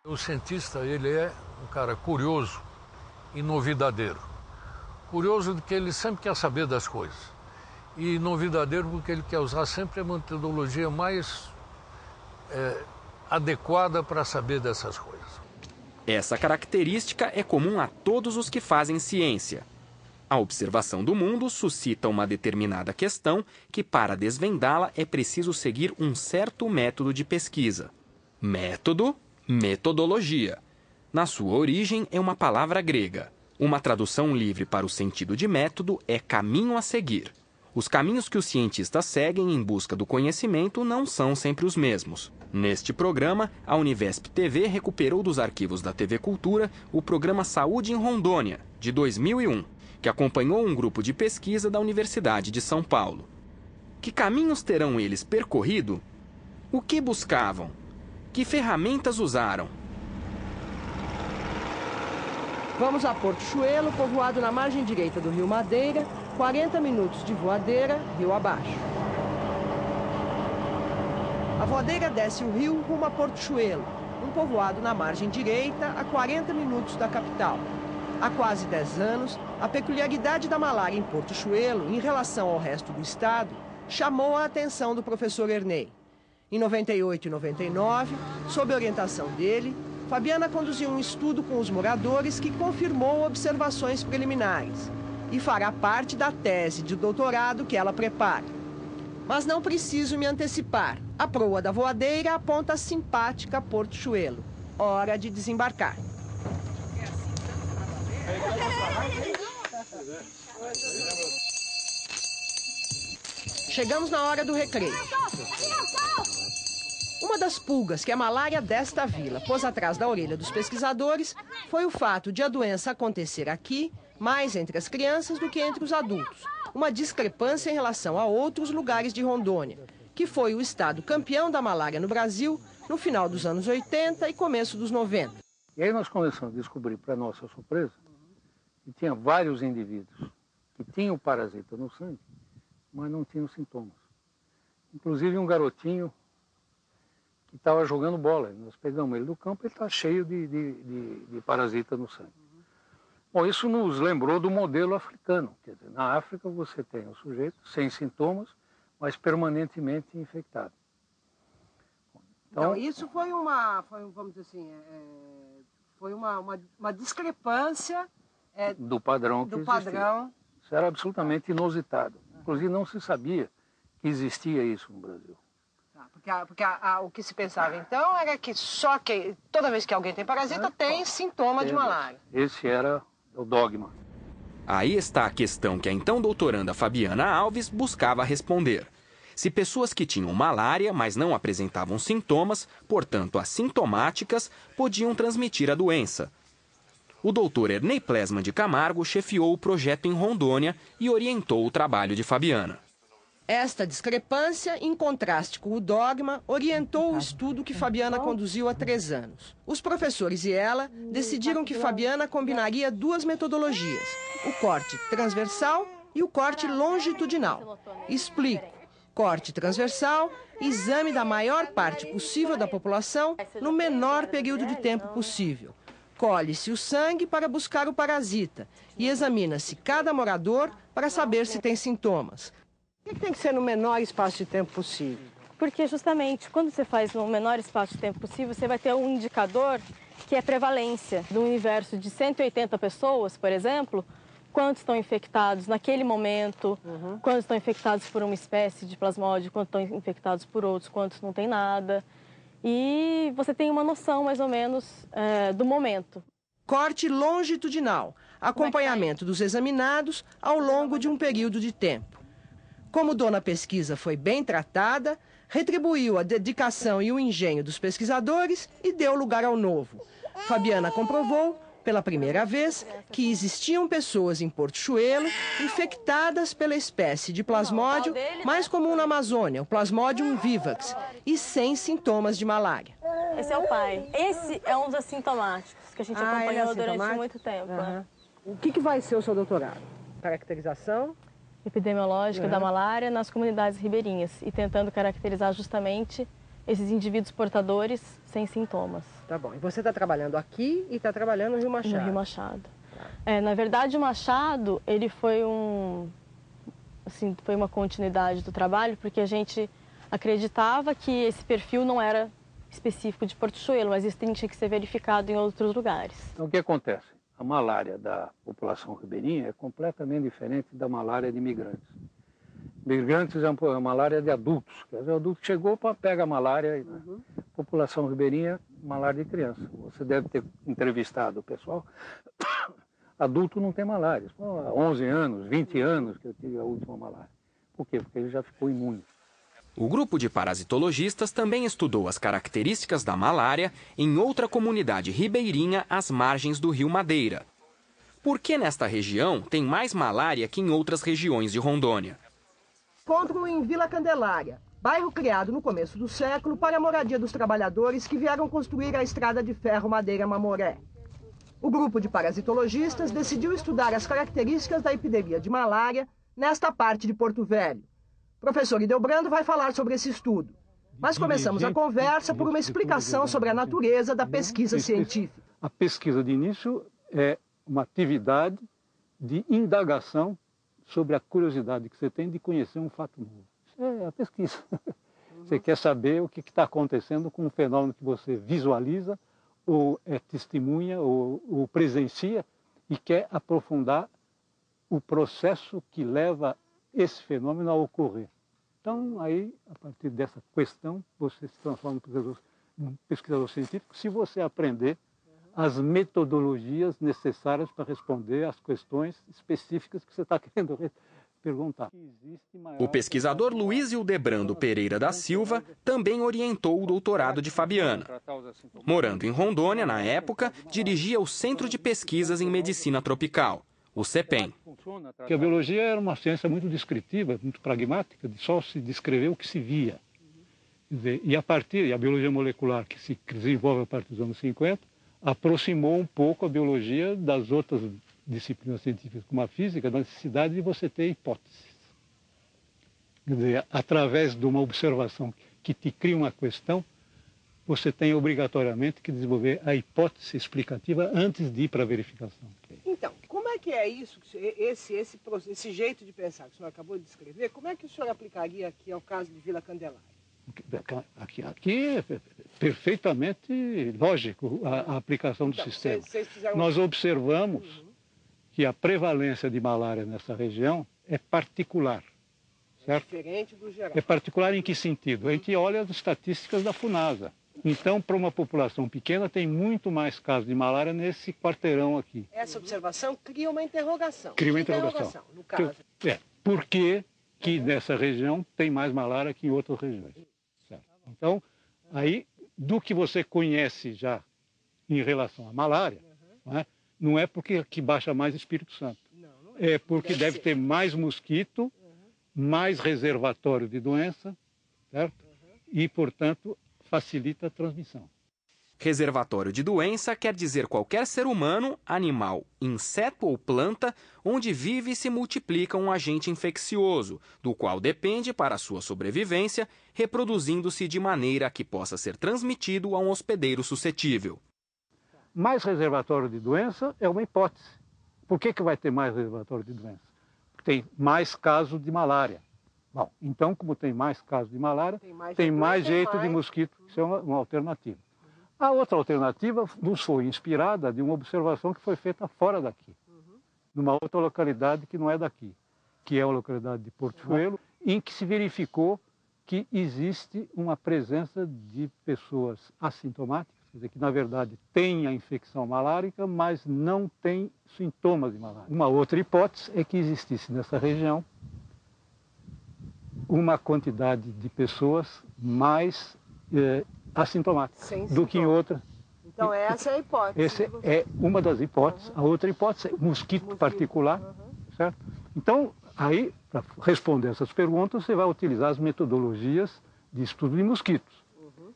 O cientista, ele é um cara curioso e novidadeiro. Curioso porque ele sempre quer saber das coisas. E novidadeiro porque ele quer usar sempre a metodologia mais adequada para saber dessas coisas. Essa característica é comum a todos os que fazem ciência. A observação do mundo suscita uma determinada questão que, para desvendá-la, é preciso seguir um certo método de pesquisa. Método, metodologia. Na sua origem, é uma palavra grega. Uma tradução livre para o sentido de método é caminho a seguir. Os caminhos que os cientistas seguem em busca do conhecimento não são sempre os mesmos. Neste programa, a Univesp TV recuperou dos arquivos da TV Cultura o programa Saúde em Rondônia, de 2001, que acompanhou um grupo de pesquisa da Universidade de São Paulo. Que caminhos terão eles percorrido? O que buscavam? Que ferramentas usaram? Vamos a Porto Chuelo, povoado na margem direita do Rio Madeira, 40 minutos de voadeira, rio abaixo. A voadeira desce o rio rumo a Porto Chuelo, um povoado na margem direita, a 40 minutos da capital. Há quase 10 anos, a peculiaridade da malária em Porto Chuelo, em relação ao resto do estado, chamou a atenção do professor Ernei. Em 98 e 99, sob orientação dele, Fabiana conduziu um estudo com os moradores que confirmou observações preliminares e fará parte da tese de doutorado que ela prepara. Mas não preciso me antecipar. A proa da voadeira aponta a simpática Porto Chuelo. Hora de desembarcar. Chegamos na hora do recreio. Uma das pulgas que a malária desta vila pôs atrás da orelha dos pesquisadores foi o fato de a doença acontecer aqui mais entre as crianças do que entre os adultos. Uma discrepância em relação a outros lugares de Rondônia, que foi o estado campeão da malária no Brasil no final dos anos 80 e começo dos 90. E aí nós começamos a descobrir, para nossa surpresa, que tinha vários indivíduos que tinham o parasita no sangue, mas não tinham sintomas. Inclusive um garotinho que estava jogando bola. Nós pegamos ele do campo, ele está cheio de parasita no sangue. Bom, isso nos lembrou do modelo africano. Quer dizer, na África você tem o sujeito sem sintomas, mas permanentemente infectado. Então isso foi vamos dizer assim, foi uma discrepância do padrão que existia. Padrão. Isso era absolutamente inusitado. Inclusive não se sabia que existia isso no Brasil. Porque o que se pensava então era que toda vez que alguém tem parasita tem sintoma de malária. Esse era o dogma. Aí está a questão que a então doutoranda Fabiana Alves buscava responder. Se pessoas que tinham malária, mas não apresentavam sintomas, portanto assintomáticas, podiam transmitir a doença. O doutor Ernei Plesman de Camargo chefiou o projeto em Rondônia e orientou o trabalho de Fabiana. Esta discrepância, em contraste com o dogma, orientou o estudo que Fabiana conduziu há 3 anos. Os professores e ela decidiram que Fabiana combinaria 2 metodologias, o corte transversal e o corte longitudinal. Explico. Corte transversal, exame da maior parte possível da população no menor período de tempo possível. Colhe-se o sangue para buscar o parasita e examina-se cada morador para saber se tem sintomas. Por que tem que ser no menor espaço de tempo possível? Porque justamente quando você faz no menor espaço de tempo possível, você vai ter um indicador que é prevalência. Do universo de 180 pessoas, por exemplo, quantos estão infectados naquele momento, quantos estão infectados por uma espécie de plasmódio, quantos estão infectados por outros, quantos não tem nada. E você tem uma noção, mais ou menos, do momento. Corte longitudinal, acompanhamento dos examinados ao longo de um período de tempo. Como dona pesquisa foi bem tratada, retribuiu a dedicação e o engenho dos pesquisadores e deu lugar ao novo. Fabiana comprovou pela primeira vez, que existiam pessoas em Porto-Chuelo infectadas pela espécie de plasmódio mais comum na Amazônia, o Plasmodium vivax, e sem sintomas de malária. Esse é o pai. Esse é um dos assintomáticos que a gente acompanhou durante muito tempo. O que vai ser o seu doutorado? Caracterização epidemiológica da malária nas comunidades ribeirinhas e tentando caracterizar justamente esses indivíduos portadores sem sintomas. Tá bom. E você está trabalhando aqui e está trabalhando no Rio Machado? No Rio Machado. Na verdade, o Machado, ele foi foi uma continuidade do trabalho, porque a gente acreditava que esse perfil não era específico de Porto-Chuelo, mas isso tinha que ser verificado em outros lugares. Então, o que acontece? A malária da população ribeirinha é completamente diferente da malária de imigrantes. Migrantes é uma malária de adultos. Quer dizer, o adulto chegou, pega a malária. População ribeirinha, malária de criança. Você deve ter entrevistado o pessoal. Adulto não tem malária. Há 11 anos, 20 anos que eu tive a última malária. Por quê? Porque ele já ficou imune. O grupo de parasitologistas também estudou as características da malária em outra comunidade ribeirinha às margens do Rio Madeira. Por que nesta região tem mais malária que em outras regiões de Rondônia? Encontro em Vila Candelária, bairro criado no começo do século para a moradia dos trabalhadores que vieram construir a estrada de ferro Madeira-Mamoré. O grupo de parasitologistas decidiu estudar as características da epidemia de malária nesta parte de Porto Velho. O professor Ildebrando vai falar sobre esse estudo. Mas começamos a conversa por uma explicação sobre a natureza da pesquisa científica. A pesquisa de início é uma atividade de indagação sobre a curiosidade que você tem de conhecer um fato novo. Isso é a pesquisa. Você quer saber o que está acontecendo com um fenômeno que você visualiza, ou testemunha, ou presencia, e quer aprofundar o processo que leva esse fenômeno a ocorrer. Então, aí, a partir dessa questão, você se transforma num pesquisador científico se você aprender as metodologias necessárias para responder às questões específicas que você está querendo perguntar. O pesquisador Luiz Ildebrando Pereira da Silva também orientou o doutorado de Fabiana. Morando em Rondônia, na época, dirigia o Centro de Pesquisas em Medicina Tropical, o CEPEM. Porque a biologia era uma ciência muito descritiva, muito pragmática, de só se descrever o que se via. Quer dizer, e a biologia molecular que se desenvolve a partir dos anos 50, aproximou um pouco a biologia das outras disciplinas científicas, como a física, da necessidade de você ter hipóteses. Quer dizer, através de uma observação que te cria uma questão, você tem obrigatoriamente que desenvolver a hipótese explicativa antes de ir para a verificação. Então, como é que é isso, esse jeito de pensar que o senhor acabou de descrever, como é que o senhor aplicaria aqui ao caso de Vila Candelária? Aqui é perfeitamente lógico a aplicação do sistema. Nós observamos que a prevalência de malária nessa região é particular. Certo? É diferente do geral. É particular em que sentido? A gente olha as estatísticas da FUNASA. Então, para uma população pequena, tem muito mais casos de malária nesse quarteirão aqui. Essa observação cria uma interrogação. Cria uma interrogação. No caso. Por que nessa região tem mais malária que em outras regiões? Certo. Então, aí, do que você conhece já em relação à malária, não é porque aqui baixa mais Espírito Santo. É porque deve ter mais mosquito, mais reservatório de doença, certo? E, portanto, facilita a transmissão. Reservatório de doença quer dizer qualquer ser humano, animal, inseto ou planta onde vive e se multiplica um agente infeccioso, do qual depende para sua sobrevivência, reproduzindo-se de maneira que possa ser transmitido a um hospedeiro suscetível. Mais reservatório de doença é uma hipótese. Por que vai ter mais reservatório de doença? Tem mais casos de malária. Bom, então, como tem mais casos de malária, tem mais jeito de mosquito. Isso é uma alternativa. A outra alternativa nos foi inspirada de uma observação que foi feita fora daqui, numa outra localidade que não é daqui, que é a localidade de Porto-Chuelo, em que se verificou que existe uma presença de pessoas assintomáticas, quer dizer, que na verdade têm a infecção malárica, mas não têm sintomas de malária. Uma outra hipótese é que existisse nessa região uma quantidade de pessoas mais assintomáticas do que em outras. Então essa é a hipótese. Essa é uma das hipóteses. A outra hipótese é mosquito particular, certo? Então, aí, para responder essas perguntas, você vai utilizar as metodologias de estudo de mosquitos.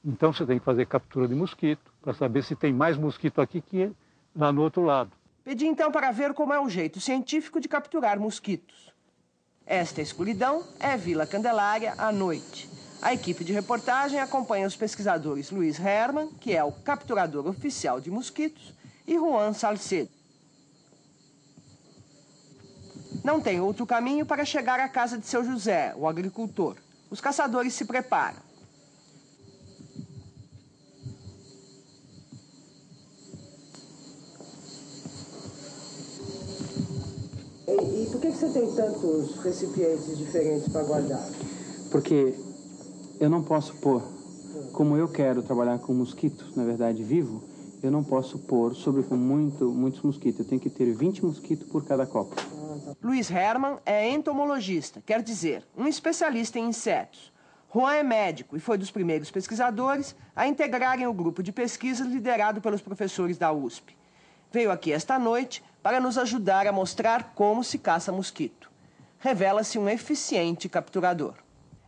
Então, você tem que fazer captura de mosquito, para saber se tem mais mosquito aqui que lá no outro lado. Pedi então para ver como é o jeito científico de capturar mosquitos. Esta escuridão é Vila Candelária à noite. A equipe de reportagem acompanha os pesquisadores Luiz Hermann, que é o capturador oficial de mosquitos, e Juan Salcedo. Não tem outro caminho para chegar à casa de seu José, o agricultor. Os caçadores se preparam. E por que você tem tantos recipientes diferentes para guardar? Porque eu não posso pôr, como eu quero trabalhar com mosquitos, na verdade, vivo, eu não posso pôr sobre muitos mosquitos. Eu tenho que ter 20 mosquitos por cada copo. Luiz Hermann é entomologista, quer dizer, um especialista em insetos. Juan é médico e foi dos primeiros pesquisadores a integrarem o grupo de pesquisa liderado pelos professores da USP. Veio aqui esta noite para nos ajudar a mostrar como se caça mosquito. Revela-se um eficiente capturador.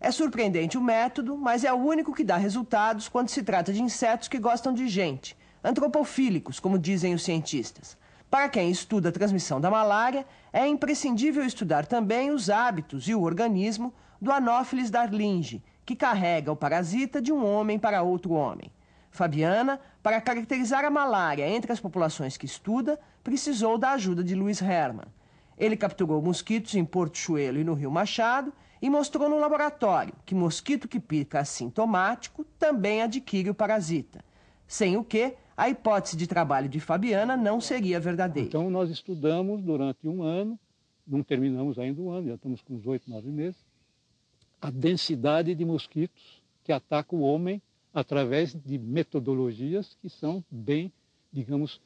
É surpreendente o método, mas é o único que dá resultados quando se trata de insetos que gostam de gente, antropofílicos, como dizem os cientistas. Para quem estuda a transmissão da malária, é imprescindível estudar também os hábitos e o organismo do Anopheles darlingi, que carrega o parasita de um homem para outro homem. Fabiana, para caracterizar a malária entre as populações que estuda, precisou da ajuda de Luiz Hermann. Ele capturou mosquitos em Porto Chuelo e no Rio Machado e mostrou no laboratório que mosquito que pica assintomático também adquire o parasita. Sem o que, a hipótese de trabalho de Fabiana não seria verdadeira. Então, nós estudamos durante um ano, não terminamos ainda o ano, já estamos com uns 8, 9 meses, a densidade de mosquitos que atacam o homem através de metodologias que são bem, digamos,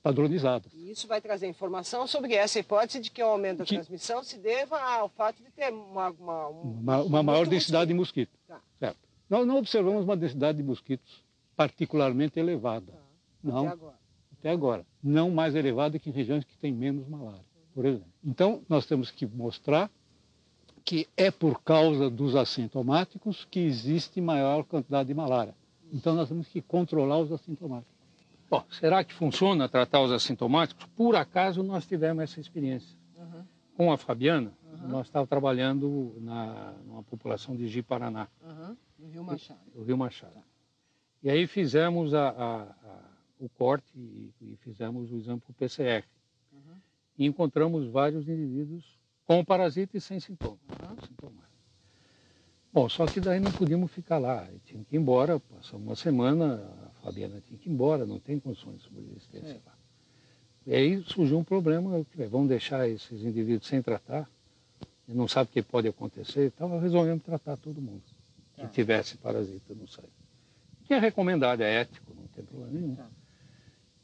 padronizadas. E isso vai trazer informação sobre essa hipótese de que o aumento da transmissão se deva ao fato de ter uma maior densidade de mosquito. Tá. Certo. Nós não observamos uma densidade de mosquitos particularmente elevada. Tá. Não, até agora. Não mais elevada que em regiões que têm menos malária, por exemplo. Então, nós temos que mostrar que é por causa dos assintomáticos que existe maior quantidade de malária. Então, nós temos que controlar os assintomáticos. Bom, será que funciona tratar os assintomáticos? Por acaso, nós tivemos essa experiência. Com a Fabiana, nós estávamos trabalhando numa população de Ji-Paraná. No Rio Machado. O Rio Machado. Tá. E aí fizemos o corte e fizemos o exame por PCR. E encontramos vários indivíduos com parasita e sem sintomas. Bom, só que daí não podíamos ficar lá. Tinha que ir embora, passamos uma semana, a Fabiana tinha que ir embora, não tem condições de subsistência lá. E aí surgiu um problema, vamos deixar esses indivíduos sem tratar, e não sabe o que pode acontecer e tal, resolvemos tratar todo mundo que tivesse parasita no sangue. Que é recomendado, é ético, não tem problema nenhum.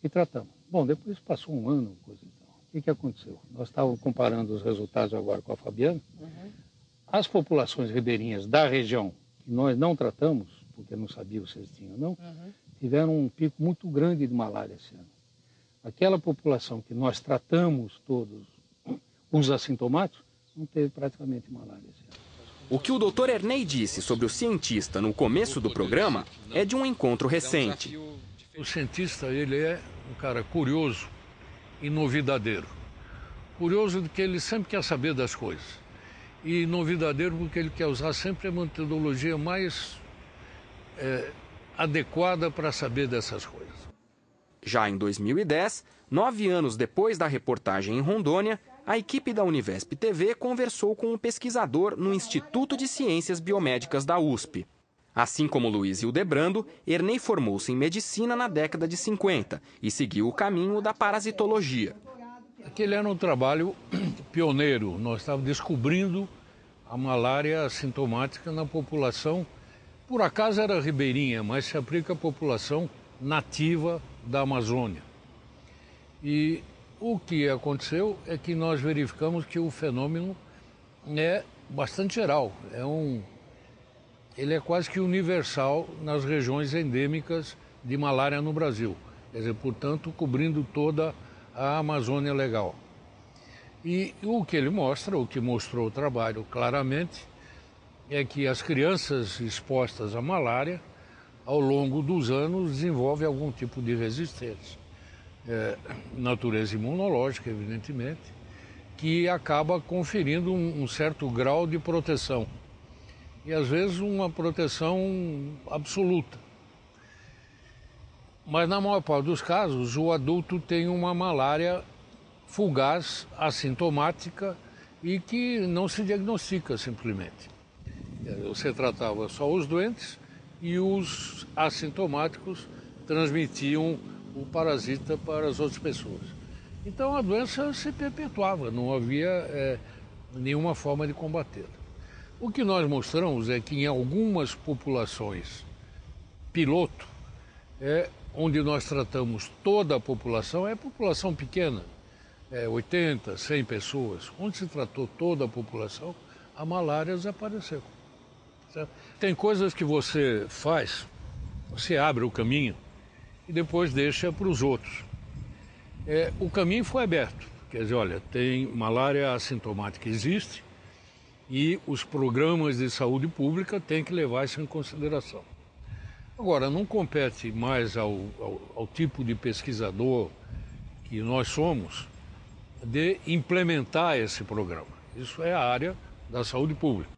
E tratamos. Bom, depois passou um ano, coisa e tal. O que aconteceu? Nós estávamos comparando os resultados agora com a Fabiana. As populações ribeirinhas da região, que nós não tratamos, porque não sabíamos se eles tinham ou não, tiveram um pico muito grande de malária esse ano. Aquela população que nós tratamos todos, os assintomáticos, não teve praticamente malária esse ano. O que o Dr. Ernei disse sobre o cientista no começo do programa é de um encontro recente. O cientista, ele é um cara curioso e novidadeiro. Curioso de que ele sempre quer saber das coisas. E novidadeiro porque ele quer usar sempre a metodologia mais adequada para saber dessas coisas. Já em 2010, 9 anos depois da reportagem em Rondônia, a equipe da Univesp TV conversou com um pesquisador no Instituto de Ciências Biomédicas da USP. Assim como Luiz Hildebrando, Ernei formou-se em medicina na década de 50 e seguiu o caminho da parasitologia. Aquele era um trabalho pioneiro. Nós estávamos descobrindo a malária assintomática na população. Por acaso era ribeirinha, mas se aplica à população nativa da Amazônia. E o que aconteceu é que nós verificamos que o fenômeno é bastante geral. Ele é quase que universal nas regiões endêmicas de malária no Brasil. quer dizer, portanto, cobrindo toda a Amazônia Legal. E o que ele mostra, o que mostrou o trabalho claramente, é que as crianças expostas à malária, ao longo dos anos, desenvolvem algum tipo de resistência. Natureza imunológica, evidentemente, que acaba conferindo um certo grau de proteção. E às vezes uma proteção absoluta. Mas na maior parte dos casos, o adulto tem uma malária fugaz, assintomática e que não se diagnostica simplesmente. Você tratava só os doentes e os assintomáticos transmitiam o parasita para as outras pessoas. Então a doença se perpetuava, não havia nenhuma forma de combatê-la. O que nós mostramos é que em algumas populações piloto, onde nós tratamos toda a população, é população pequena, 80, 100 pessoas, onde se tratou toda a população, a malária desapareceu. Certo? Tem coisas que você faz, você abre o caminho e depois deixa para os outros. O caminho foi aberto, quer dizer, olha, tem malária assintomática, existe, e os programas de saúde pública têm que levar isso em consideração. Agora, não compete mais ao tipo de pesquisador que nós somos de implementar esse programa. Isso é a área da saúde pública.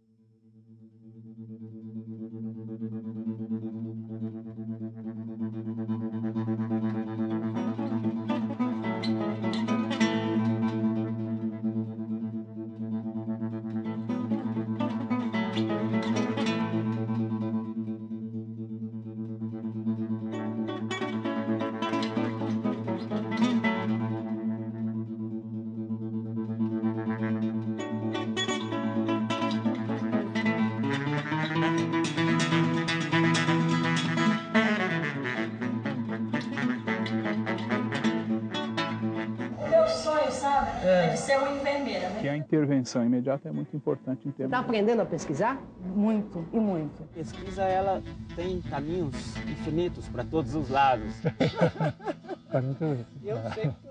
De ser uma enfermeira, né? Que a intervenção imediata é muito importante em termos... Está aprendendo a pesquisar? Muito, e muito. A pesquisa, ela tem caminhos infinitos para todos os lados. Para muito bem. Eu sei que